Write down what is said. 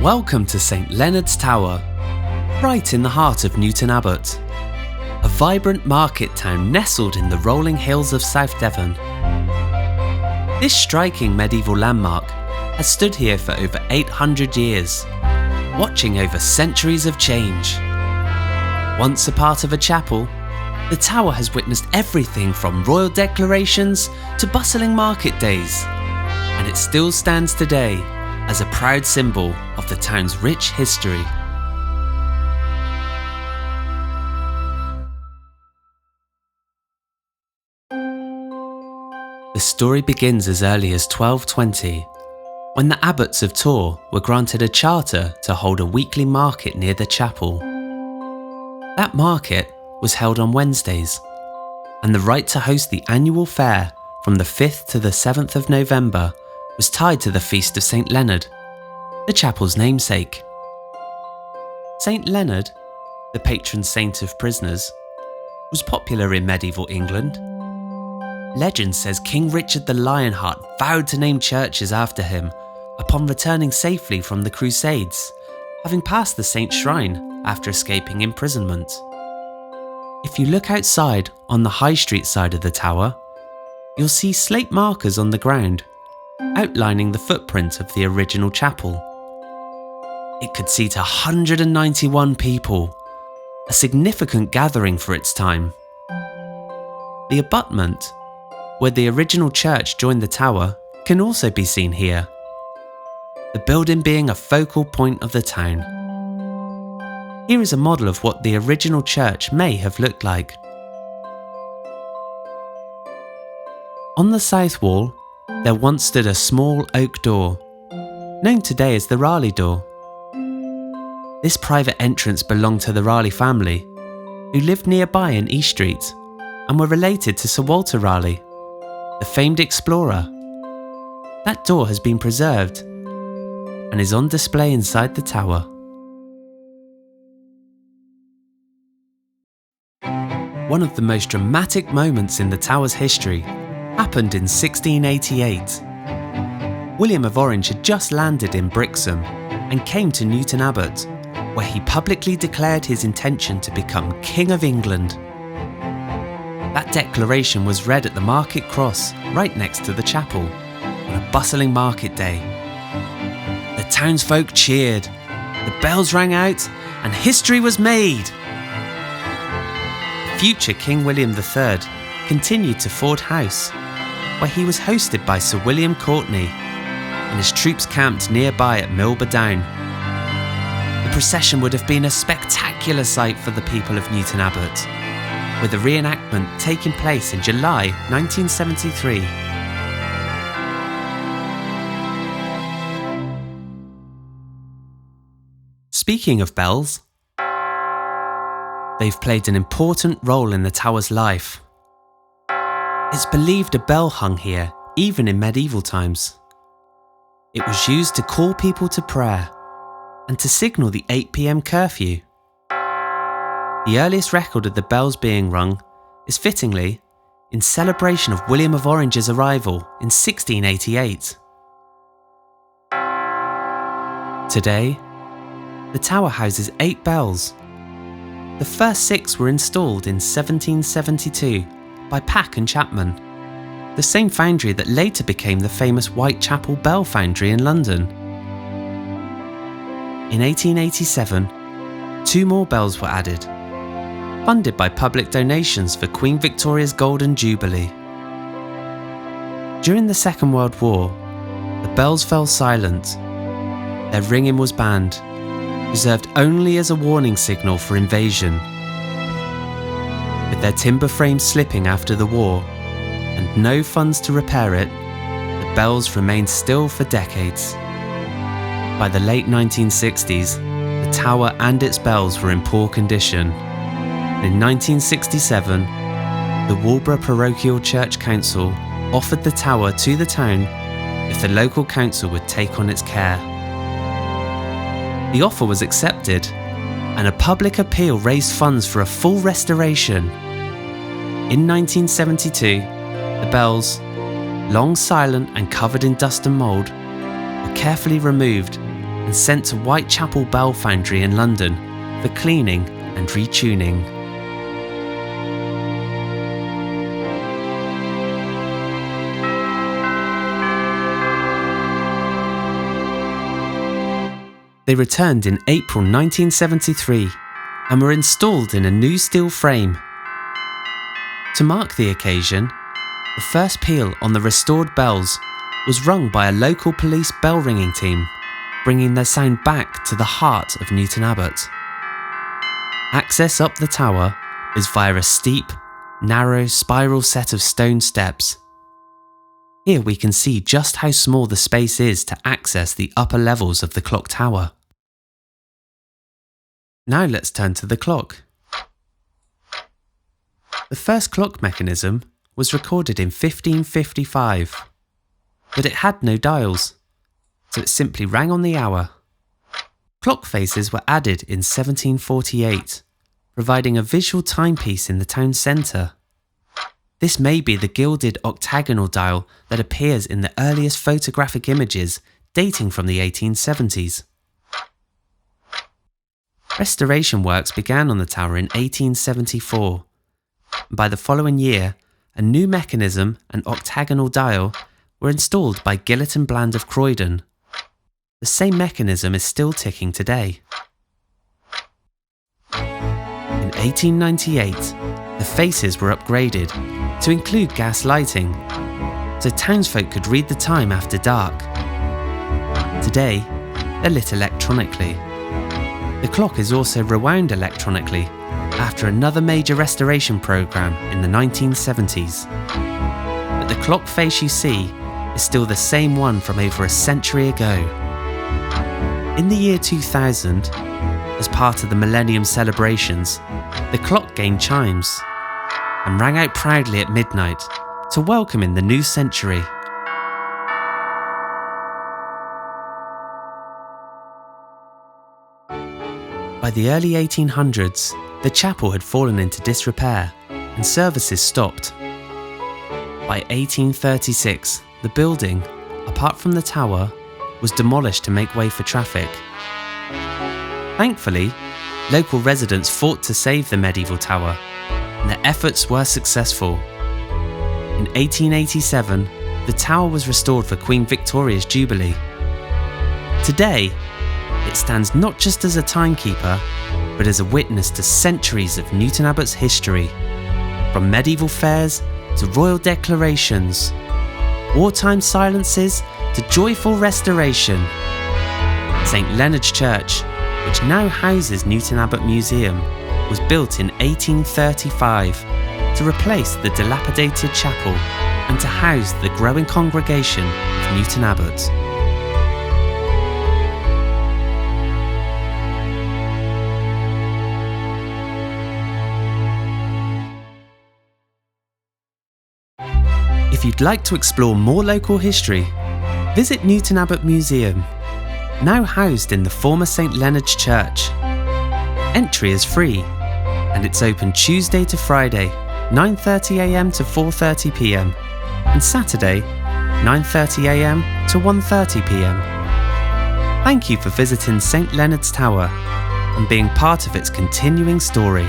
Welcome to St Leonards Tower, right in the heart of Newton Abbot, a vibrant market town nestled in the rolling hills of South Devon. This striking medieval landmark has stood here for over 800 years, watching over centuries of change. Once a part of a chapel, the tower has witnessed everything from royal declarations to bustling market days, and it still stands today as a proud symbol of the town's rich history. The story begins as early as 1220, when the abbots of Torre were granted a charter to hold a weekly market near the chapel. That market was held on Wednesdays, and the right to host the annual fair from the 5th to the 7th of November was tied to the feast of St Leonard, the chapel's namesake. St Leonard, the patron saint of prisoners, was popular in medieval England. Legend says King Richard the Lionheart vowed to name churches after him upon returning safely from the Crusades, having passed the saint's shrine after escaping imprisonment. If you look outside on the High Street side of the tower, you'll see slate markers on the ground outlining the footprint of the original chapel. It could seat 191 people, a significant gathering for its time. The abutment, where the original church joined the tower, can also be seen here, the building being a focal point of the town. Here is a model of what the original church may have looked like. On the south wall, there once stood a small oak door, known today as the Raleigh door. This private entrance belonged to the Raleigh family, who lived nearby in East Street and were related to Sir Walter Raleigh, the famed explorer. That door has been preserved and is on display inside the tower. One of the most dramatic moments in the tower's history happened in 1688. William of Orange had just landed in Brixham and came to Newton Abbot, where he publicly declared his intention to become King of England. That declaration was read at the Market Cross, right next to the chapel, on a bustling market day. The townsfolk cheered, the bells rang out, and history was made. Future King William III continued to Ford House, where he was hosted by Sir William Courtenay, and his troops camped nearby at Milber Down. The procession would have been a spectacular sight for the people of Newton Abbot, with a reenactment taking place in July 1973. Speaking of bells, they've played an important role in the tower's life. It's believed a bell hung here even in medieval times. It was used to call people to prayer and to signal the 8 p.m. curfew. The earliest record of the bells being rung is fittingly in celebration of William of Orange's arrival in 1688. Today, the tower houses 8 bells. The first 6 were installed in 1772 by Pack and Chapman, the same foundry that later became the famous Whitechapel Bell Foundry in London. In 1887, 2 more bells were added, funded by public donations for Queen Victoria's Golden Jubilee. During the Second World War, the bells fell silent. Their ringing was banned, reserved only as a warning signal for invasion. With their timber frames slipping after the war, and no funds to repair it, the bells remained still for decades. By the late 1960s, the tower and its bells were in poor condition. In 1967, the Walborough Parochial Church Council offered the tower to the town if the local council would take on its care. The offer was accepted, and a public appeal raised funds for a full restoration. In 1972, the bells, long silent and covered in dust and mould, were carefully removed and sent to Whitechapel Bell Foundry in London for cleaning and retuning. They returned in April 1973 and were installed in a new steel frame. To mark the occasion, the first peal on the restored bells was rung by a local police bell ringing team, bringing their sound back to the heart of Newton Abbot. Access up the tower is via a steep, narrow spiral set of stone steps. Here we can see just how small the space is to access the upper levels of the clock tower. Now let's turn to the clock. The first clock mechanism was recorded in 1555, but it had no dials, so it simply rang on the hour. Clock faces were added in 1748, providing a visual timepiece in the town centre. This may be the gilded octagonal dial that appears in the earliest photographic images dating from the 1870s. Restoration works began on the tower in 1874. By the following year, a new mechanism and octagonal dial were installed by Gillett and Bland of Croydon. The same mechanism is still ticking today. In 1898, the faces were upgraded to include gas lighting, so townsfolk could read the time after dark. Today, they're lit electronically. The clock is also rewound electronically after another major restoration programme in the 1970s. But the clock face you see is still the same one from over a century ago. In the year 2000, as part of the Millennium celebrations, the clock gained chimes and rang out proudly at midnight to welcome in the new century. By the early 1800s, the chapel had fallen into disrepair and services stopped. By 1836, the building, apart from the tower, was demolished to make way for traffic. Thankfully, local residents fought to save the medieval tower, and their efforts were successful. In 1887, the tower was restored for Queen Victoria's Jubilee. Today, it stands not just as a timekeeper, but as a witness to centuries of Newton Abbot's history, from medieval fairs to royal declarations, wartime silences to joyful restoration. St Leonards Church, which now houses Newton Abbot Museum, was built in 1835 to replace the dilapidated chapel and to house the growing congregation of Newton Abbot. If you'd like to explore more local history, visit Newton Abbot Museum, now housed in the former St Leonards Church. Entry is free, and it's open Tuesday to Friday, 9:30 a.m. to 4:30 p.m, and Saturday, 9:30 a.m. to 1:30 p.m. Thank you for visiting St Leonards Tower and being part of its continuing story.